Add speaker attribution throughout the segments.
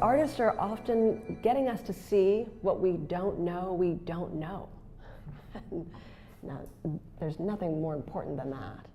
Speaker 1: Artists are often getting us to see what we don't know we don't know. Now, there's nothing more important than that.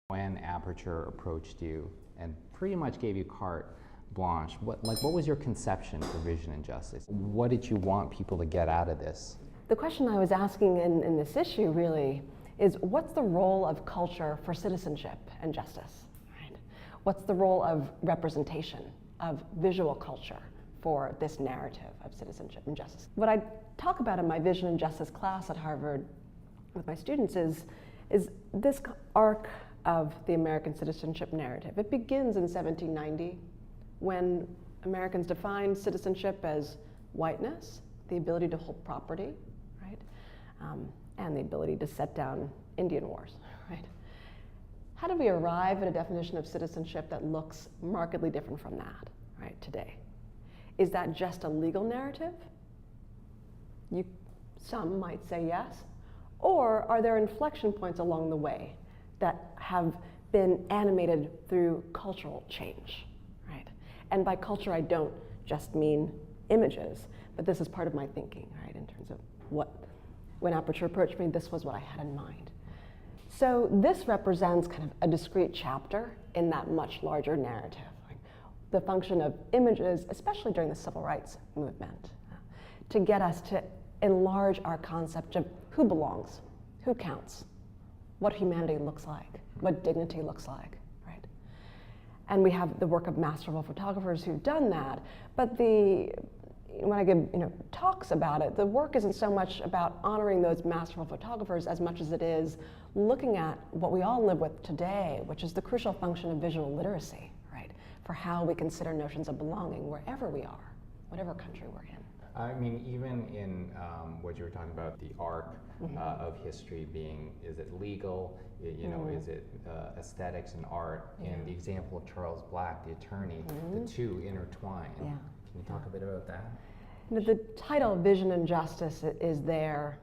Speaker 2: When Aperture approached you and pretty much gave you carte blanche, what was your conception for Vision and Justice? What did you want people to get out of this?
Speaker 1: The question I was asking in this issue really is, what's the role of culture for citizenship and justice? Right? What's the role of representation, of visual culture for this narrative of citizenship and justice? What I talk about in my Vision and Justice class at Harvard with my students is this arc of the American citizenship narrative. It begins in 1790 when Americans defined citizenship as whiteness, the ability to hold property, right? And the ability to set down Indian wars, right? How did we arrive at a definition of citizenship that looks markedly different from that, right, today? Is that just a legal narrative? Some might say yes. Or are there inflection points along the way that have been animated through cultural change, right? And by culture, I don't just mean images, but this is part of my thinking, right, in terms of when Aperture approached me, this was what I had in mind. So this represents kind of a discrete chapter in that much larger narrative. Like the function of images, especially during the civil rights movement, to get us to enlarge our concept of who belongs, who counts, what humanity looks like, what dignity looks like, right? And we have the work of masterful photographers who've done that, but when I give talks about it, the work isn't so much about honoring those masterful photographers as much as it is looking at what we all live with today, which is the crucial function of visual literacy, right? For how we consider notions of belonging wherever we are, whatever country we're in.
Speaker 2: I mean, even in what you were talking about, the arc of history being, is it legal, is it aesthetics and art? Yeah. In the example of Charles Black, the attorney, the two intertwine. Yeah. Can you talk a bit about that?
Speaker 1: The title Vision and Justice is there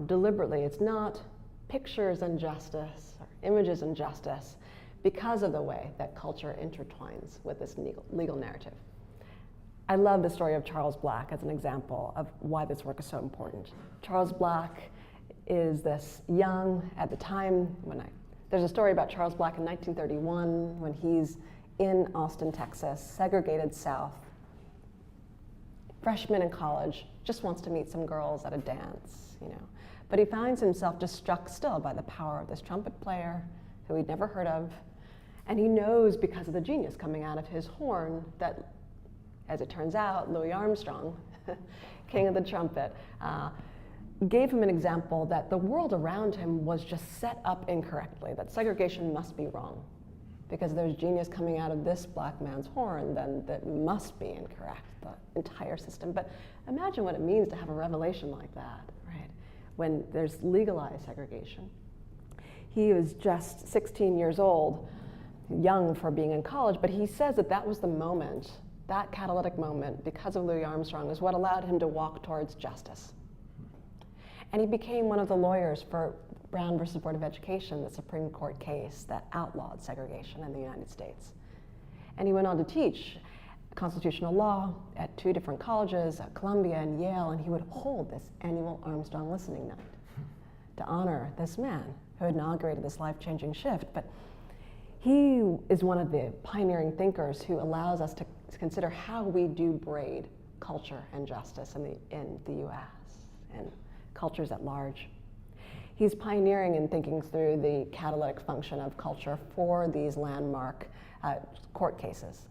Speaker 1: deliberately. It's not pictures and justice or images and justice because of the way that culture intertwines with this legal narrative. I love the story of Charles Black as an example of why this work is so important. Charles Black is this young, at the time, there's a story about Charles Black in 1931 when he's in Austin, Texas, segregated South, freshman in college, just wants to meet some girls at a dance, But he finds himself just struck still by the power of this trumpet player who he'd never heard of. And he knows because of the genius coming out of his horn that, as it turns out, Louis Armstrong, king of the trumpet, gave him an example that the world around him was just set up incorrectly, that segregation must be wrong. Because there's genius coming out of this black man's horn, then that must be incorrect, the entire system. But imagine what it means to have a revelation like that, right? When there's legalized segregation. He was just 16 years old, young for being in college, but he says that was the moment, that catalytic moment, because of Louis Armstrong, is what allowed him to walk towards justice. And he became one of the lawyers for Brown versus Board of Education, the Supreme Court case that outlawed segregation in the United States. And he went on to teach constitutional law at 2 different colleges, at Columbia and Yale, and he would hold this annual Armstrong Listening Night to honor this man who inaugurated this life-changing shift. But he is one of the pioneering thinkers who allows us to consider how we do braid culture and justice in the US and cultures at large. He's pioneering in thinking through the catalytic function of culture for these landmark court cases.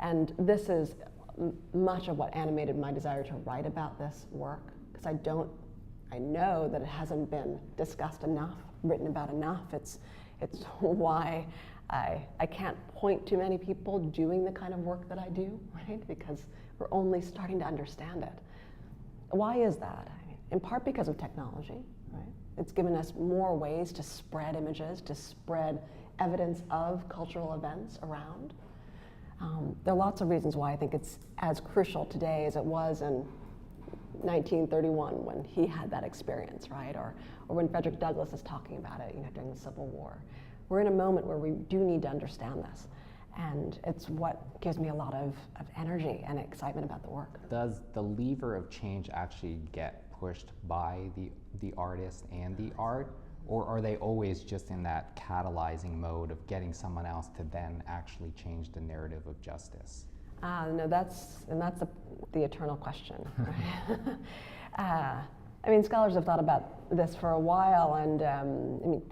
Speaker 1: And this is much of what animated my desire to write about this work, because I know that it hasn't been discussed enough, written about enough. It's why I can't point to many people doing the kind of work that I do, right? Because we're only starting to understand it. Why is that? In part because of technology, right? It's given us more ways to spread images, to spread evidence of cultural events around. There are lots of reasons why I think it's as crucial today as it was in 1931 when he had that experience, right? Or when Frederick Douglass is talking about it, during the Civil War. We're in a moment where we do need to understand this. And it's what gives me a lot of energy and excitement about the work.
Speaker 2: Does the lever of change actually get pushed by the artist and the art? Or are they always just in that catalyzing mode of getting someone else to then actually change the narrative of justice?
Speaker 1: No, that's the eternal question. I mean, scholars have thought about this for a while, and I mean,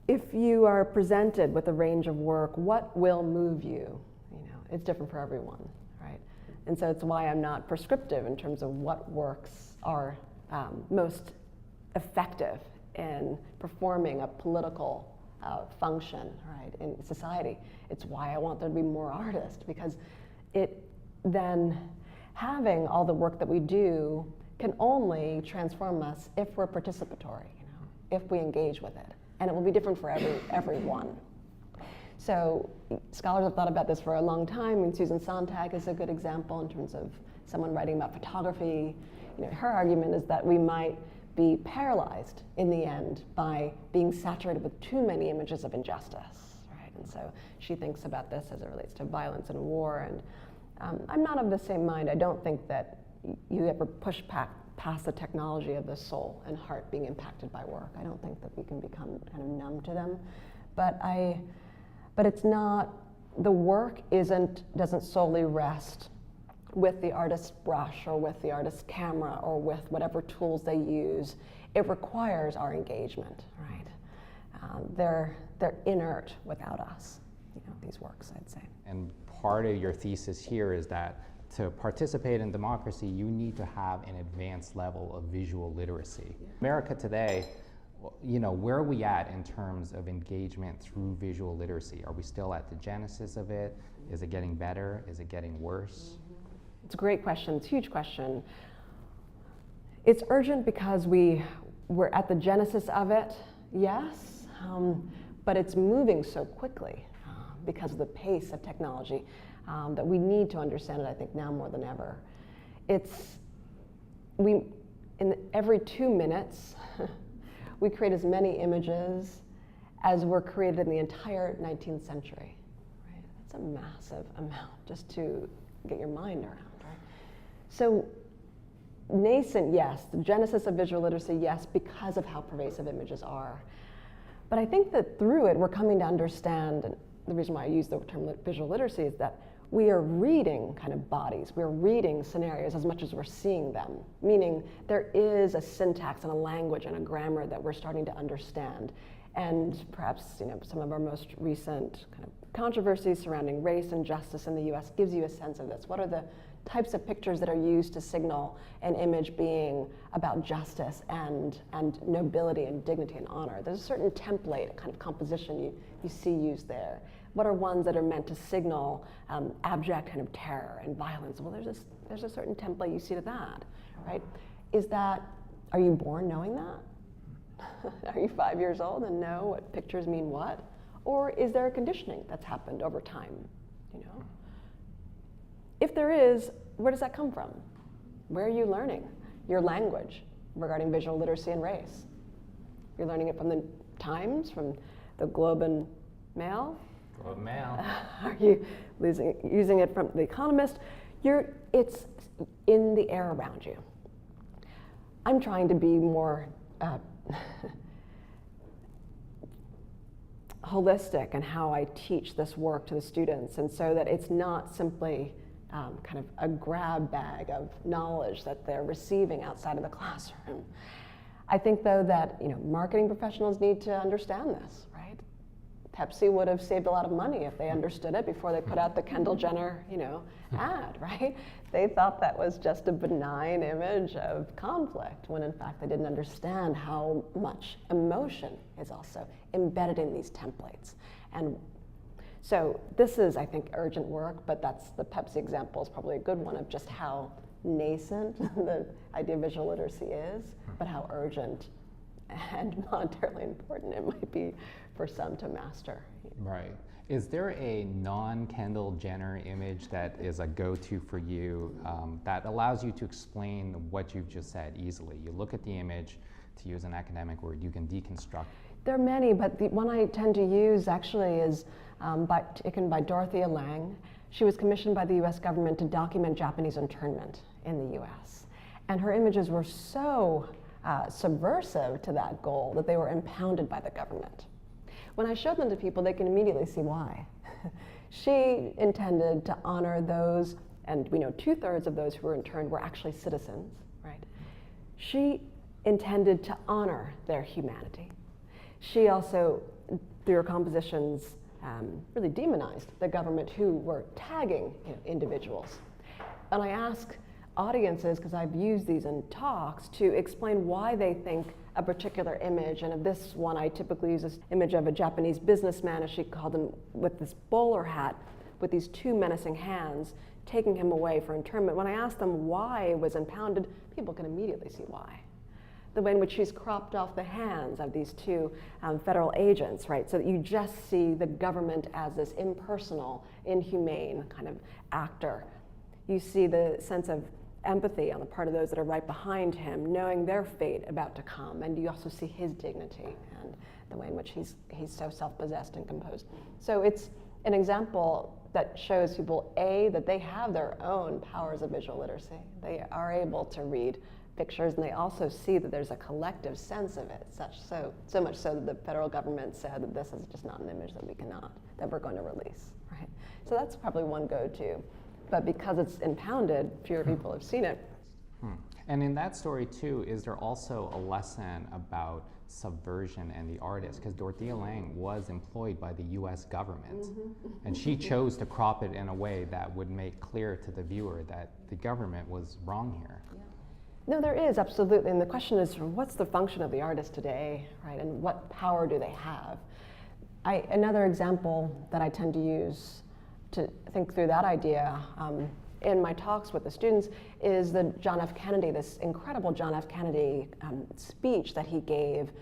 Speaker 1: if you are presented with a range of work, what will move you? It's different for everyone, right? And so it's why I'm not prescriptive in terms of what works are most effective in performing a political function, right, in society. It's why I want there to be more artists, because then having all the work that we do can only transform us if we're participatory, if we engage with it. And it will be different for everyone. So scholars have thought about this for a long time. I mean, Susan Sontag is a good example in terms of someone writing about photography. Her argument is that we might be paralyzed in the end by being saturated with too many images of injustice, right? And so she thinks about this as it relates to violence and war. And I'm not of the same mind. I don't think that you ever push past the technology of the soul and heart being impacted by work. I don't think that we can become kind of numb to them. But it's not, the work doesn't solely rest with the artist's brush or with the artist's camera or with whatever tools they use. It requires our engagement, right? They're inert without us, these works, I'd say.
Speaker 2: And part of your thesis here is that to participate in democracy, you need to have an advanced level of visual literacy. Yeah. America today, where are we at in terms of engagement through visual literacy? Are we still at the genesis of it? Is it getting better? Is it getting worse?
Speaker 1: It's a great question. It's a huge question. It's urgent because we're at the genesis of it, yes, but it's moving so quickly because of the pace of technology that we need to understand it, I think, now more than ever. Every 2 minutes, we create as many images as were created in the entire 19th century. Right? That's a massive amount just to get your mind around. Right? So nascent, yes. The genesis of visual literacy, yes, because of how pervasive images are. But I think that through it, we're coming to understand, and the reason why I use the term visual literacy is that we are reading kind of bodies, we're reading scenarios as much as we're seeing them, meaning there is a syntax and a language and a grammar that we're starting to understand. And perhaps some of our most recent kind of controversies surrounding race and justice in the US gives you a sense of this. What are the types of pictures that are used to signal an image being about justice and nobility and dignity and honor? There's a certain template, a kind of composition you see used there. What are ones that are meant to signal abject kind of terror and violence? Well, there's a certain template you see to that, right? Are you born knowing that? Are you 5 years old and know what pictures mean what? Or is there a conditioning that's happened over time, If there is, where does that come from? Where are you learning your language regarding visual literacy and race? You're learning it from the Times, from the Globe and Mail?
Speaker 2: Globe and Mail.
Speaker 1: Are you using it from The Economist? It's in the air around you. I'm trying to be more holistic in how I teach this work to the students, and so that it's not simply kind of a grab bag of knowledge that they're receiving outside of the classroom. I think, though, that marketing professionals need to understand this, right? Pepsi would have saved a lot of money if they understood it before they put out the Kendall Jenner, ad, right? They thought that was just a benign image of conflict, when in fact they didn't understand how much emotion is also embedded in these templates. And so this is, I think, urgent work, but the Pepsi example is probably a good one of just how nascent the idea of visual literacy is, but how urgent and monetarily important it might be for some to master.
Speaker 2: Right. Is there a non-Kendall Jenner image that is a go-to for you that allows you to explain what you've just said easily? You look at the image, to use an academic word, you can deconstruct.
Speaker 1: There are many, but the one I tend to use actually is taken by Dorothea Lange. She was commissioned by the US government to document Japanese internment in the US. And her images were so subversive to that goal that they were impounded by the government. When I showed them to people, they can immediately see why. She intended to honor those, and we know 2/3 of those who were interned were actually citizens, right? She intended to honor their humanity. She also, through her compositions, really demonized the government who were tagging individuals. And I ask audiences, because I've used these in talks, to explain why they think a particular image, and of this one I typically use this image of a Japanese businessman, as she called him, with this bowler hat, with these two menacing hands, taking him away for internment. When I ask them why it was impounded, people can immediately see why. The way in which she's cropped off the hands of these two federal agents, right? So that you just see the government as this impersonal, inhumane kind of actor. You see the sense of empathy on the part of those that are right behind him, knowing their fate about to come, and you also see his dignity and the way in which he's so self-possessed and composed. So it's an example that shows people, A, that they have their own powers of visual literacy. They are able to read pictures, and they also see that there's a collective sense of it, so much so that the federal government said that this is just not an image that we're going to release, right? So that's probably one go-to. But because it's impounded, fewer people have seen it.
Speaker 2: And in that story too, is there also a lesson about subversion and the artist? Because Dorothea Lange was employed by the US government, and she chose to crop it in a way that would make clear to the viewer that the government was wrong here.
Speaker 1: Yeah. No, there is, absolutely. And the question is, what's the function of the artist today, right? And what power do they have? Another example that I tend to use to think through that idea in my talks with the students is the John F. Kennedy, this incredible John F. Kennedy speech that he gave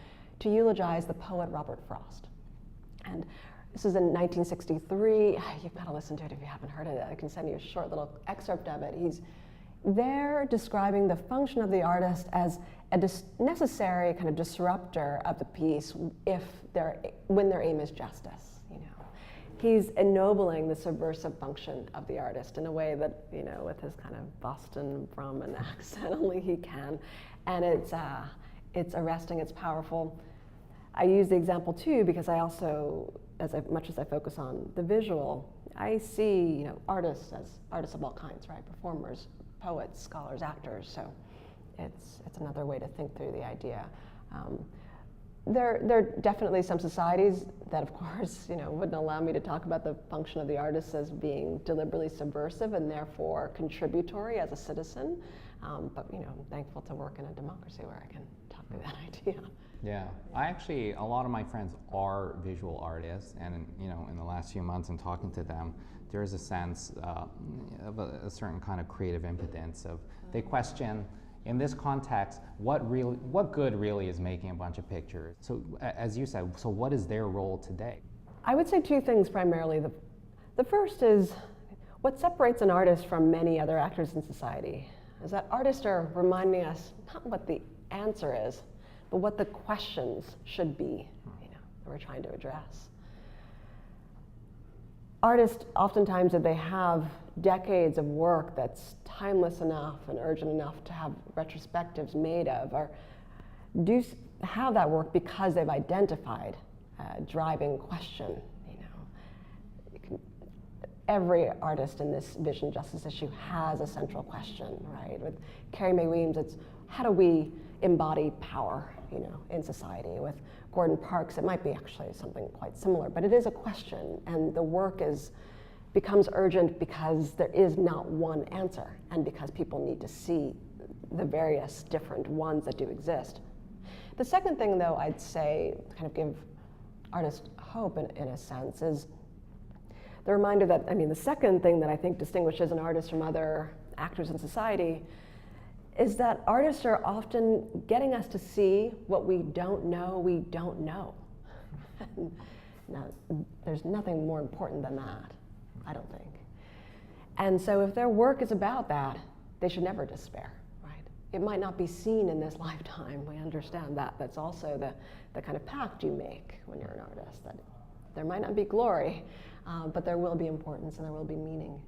Speaker 1: to eulogize the poet Robert Frost. And this is in 1963. You've got to listen to it if you haven't heard it. I can send you a short little excerpt of it. He's there describing the function of the artist as a necessary kind of disruptor of the piece when their aim is justice. He's ennobling the subversive function of the artist in a way that, with his kind of Boston Brahmin accent, only he can. And it's arresting, it's powerful. I use the example too because I also, as much as I focus on the visual, I see artists as artists of all kinds, right? Performers, poets, scholars, actors. So it's another way to think through the idea. There are definitely some societies that, of course, wouldn't allow me to talk about the function of the artist as being deliberately subversive and therefore contributory as a citizen. But I'm thankful to work in a democracy where I can talk through that idea.
Speaker 2: Yeah, a lot of my friends are visual artists, and in the last few months in talking to them, there's a sense of a certain kind of creative impotence of they question. In this context, what good really is making a bunch of pictures? So, as you said, so what is their role today?
Speaker 1: I would say two things primarily. The first is what separates an artist from many other actors in society is that artists are reminding us not what the answer is, but what the questions should be, that we're trying to address. Artists, oftentimes, if they have decades of work that's timeless enough and urgent enough to have retrospectives made of, or do have that work because they've identified a driving question. Every artist in this vision justice issue has a central question, right? With Carrie Mae Weems, it's how do we embody power, in society? With Gordon Parks, it might be actually something quite similar, but it is a question, and the work becomes urgent because there is not one answer, and because people need to see the various different ones that do exist. The second thing, though, I'd say, kind of give artists hope in a sense, is the reminder that, the second thing that I think distinguishes an artist from other actors in society is that artists are often getting us to see what we don't know. Now, there's nothing more important than that, I don't think. And so if their work is about that, they should never despair, right? It might not be seen in this lifetime. We understand that. That's also the kind of pact you make when you're an artist, that there might not be glory, but there will be importance and there will be meaning.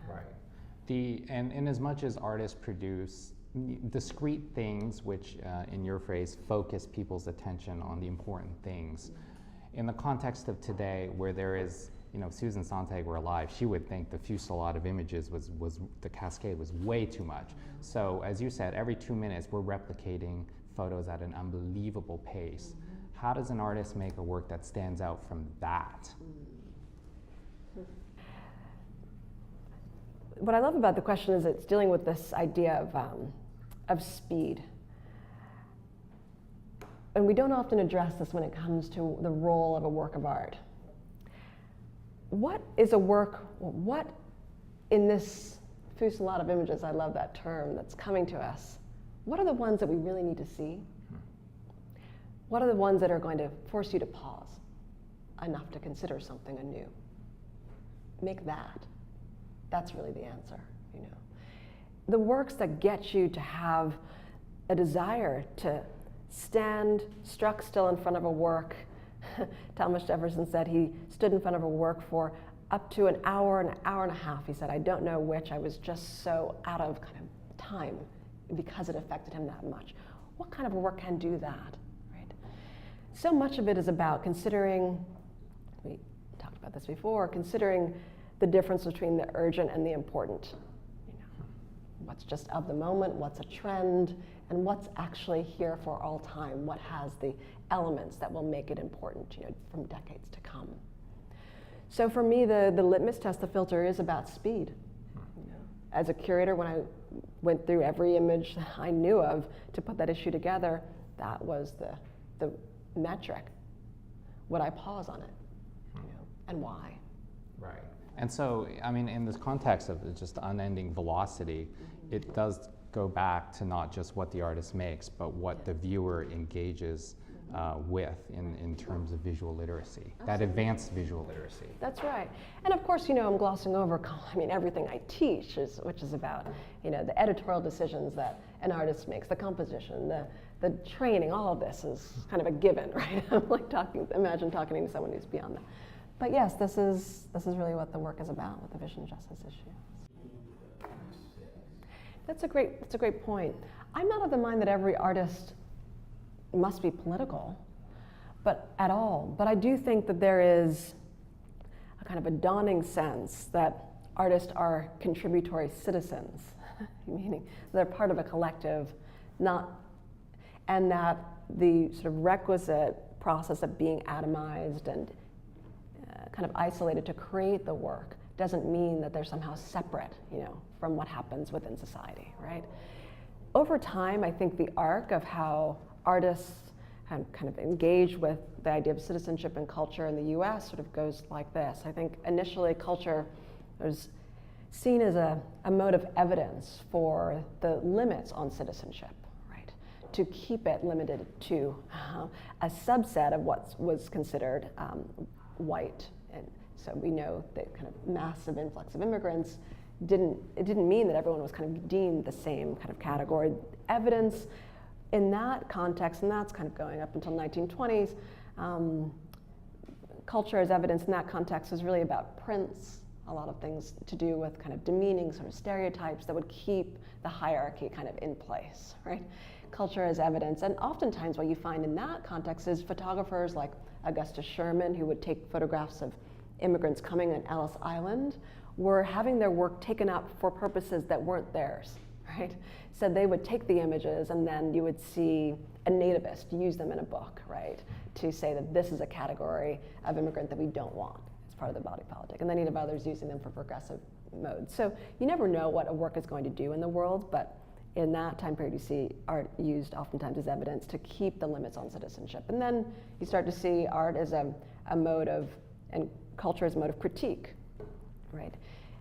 Speaker 2: Right. And in as much as artists produce discrete things, which in your phrase, focus people's attention on the important things, in the context of today where there is, Susan Sontag were alive, she would think the fusillade of images was the cascade was way too much. So as you said, every 2 minutes we're replicating photos at an unbelievable pace. How does an artist make a work that stands out from that?
Speaker 1: What I love about the question is it's dealing with this idea of speed. And we don't often address this when it comes to the role of a work of art. What is a work, what in this fusillade of images, I love that term, that's coming to us, what are the ones that we really need to see? What are the ones that are going to force you to pause enough to consider something anew? Make that. That's really the answer, The works that get you to have a desire to stand struck still in front of a work. Thomas Jefferson said he stood in front of a work for up to an hour and a half. He said, I don't know which, I was just so out of kind of time because it affected him that much. What kind of a work can do that, right? So much of it is about considering, we talked about this before, considering the difference between the urgent and the important. What's just of the moment, what's a trend, and what's actually here for all time, what has the elements that will make it important from decades to come. So for me, the litmus test, the filter, is about speed. As a curator, when I went through every image that I knew of to put that issue together, that was the metric. Would I pause on it? And why?
Speaker 2: Right. And so, in this context of just unending velocity, it does go back to not just what the artist makes, but what the viewer engages with in terms of visual literacy, that advanced visual literacy.
Speaker 1: That's right. And of course, I'm glossing over, everything I teach, which is about, the editorial decisions that an artist makes, the composition, the training, all of this is kind of a given, right? I'm like imagine talking to someone who's beyond that. But yes, this is really what the work is about with the vision justice issue. That's a great point. I'm not of the mind that every artist must be political, at all. But I do think that there is a kind of a dawning sense that artists are contributory citizens, meaning they're part of a collective, and that the sort of requisite process of being atomized and kind of isolated to create the work doesn't mean that they're somehow separate, from what happens within society, right? Over time, I think the arc of how artists kind of engage with the idea of citizenship and culture in the US sort of goes like this. I think initially culture was seen as a mode of evidence for the limits on citizenship, right? To keep it limited to a subset of what was considered white. And so we know that kind of massive influx of immigrants didn't mean that everyone was kind of deemed the same kind of category. Evidence in that context, and that's kind of going up until 1920s, culture as evidence in that context was really about prints, a lot of things to do with kind of demeaning sort of stereotypes that would keep the hierarchy kind of in place, right? Culture as evidence, and oftentimes what you find in that context is photographers like Augustus Sherman, who would take photographs of immigrants coming on Ellis Island, were having their work taken up for purposes that weren't theirs, right? So they would take the images and then you would see a nativist use them in a book, right? To say that this is a category of immigrant that we don't want as part of the body politic. And then you'd have others using them for progressive modes. So you never know what a work is going to do in the world, but in that time period you see art used oftentimes as evidence to keep the limits on citizenship. And then you start to see art as a mode of, and culture as a mode of critique, right?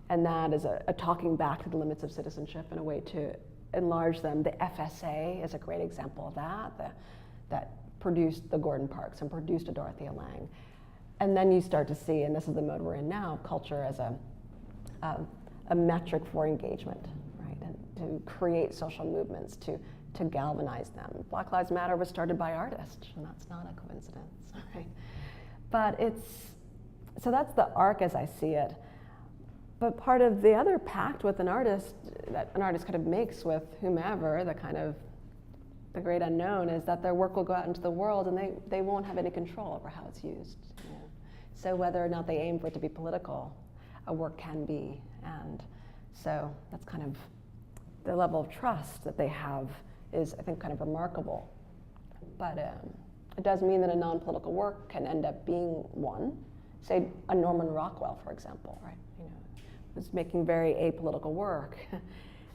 Speaker 1: And that is a talking back to the limits of citizenship and a way to enlarge them. The FSA is a great example of that, that produced the Gordon Parks and produced a Dorothea Lange. And then you start to see, and this is the mode we're in now, culture as a metric for engagement, right? And to create social movements, to galvanize them. Black Lives Matter was started by artists, and that's not a coincidence, right? But so that's the arc as I see it. But part of the other pact with an artist that an artist kind of makes with whomever, the great unknown, is that their work will go out into the world and they won't have any control over how it's used. You know? So whether or not they aim for it to be political, a work can be. And so that's kind of the level of trust that they have is, I think, kind of remarkable. But it does mean that a non-political work can end up being one. Say a Norman Rockwell, for example, right? You know, was making very apolitical work,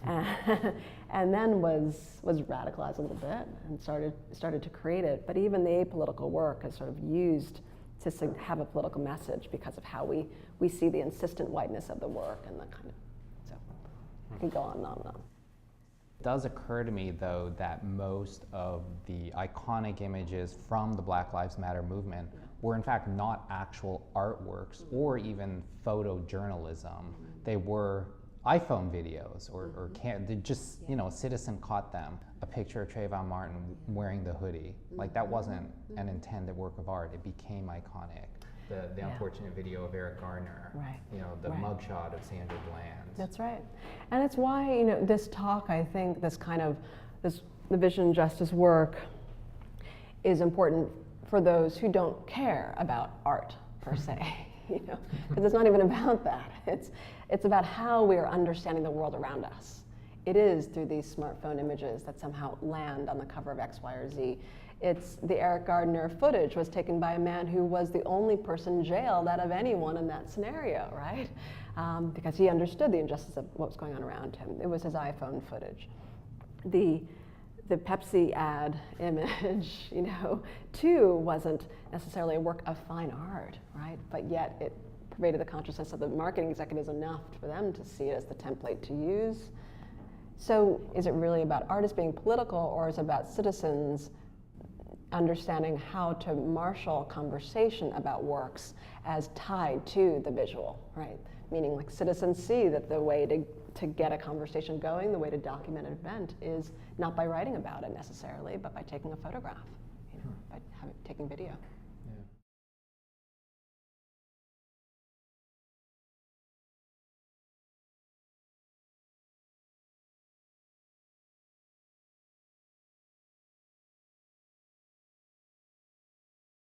Speaker 1: and then was radicalized a little bit and started to create it. But even the apolitical work is sort of used to have a political message because of how we see the insistent whiteness of the work and the kind of. So I can go on and on and on.
Speaker 2: It does occur to me, though, that most of the iconic images from the Black Lives Matter movement were in fact not actual artworks or even photojournalism. They were iPhone videos or just, you know, a citizen caught them. A picture of Trayvon Martin wearing the hoodie. Like, that wasn't an intended work of art. It became iconic. The unfortunate video of Eric Garner,
Speaker 1: right.
Speaker 2: You know, the mugshot of Sandra Bland.
Speaker 1: That's right. And it's why, you know, this talk, I think, the vision justice work is important for those who don't care about art per se, you know, because it's not even about that. It's about how we are understanding the world around us. It is through these smartphone images that somehow land on the cover of X, Y, or Z. It's the Eric Gardner footage was taken by a man who was the only person jailed out of anyone in that scenario, right? Because he understood the injustice of what was going on around him. It was his iPhone footage. The Pepsi ad image, you know, too, wasn't necessarily a work of fine art, right? But yet it pervaded the consciousness of the marketing executives enough for them to see it as the template to use. So is it really about artists being political, or is it about citizens understanding how to marshal conversation about works as tied to the visual, right? Meaning, like, citizens see that the way to get a conversation going, the way to document an event is not by writing about it necessarily, but by taking a photograph, you know, by taking video.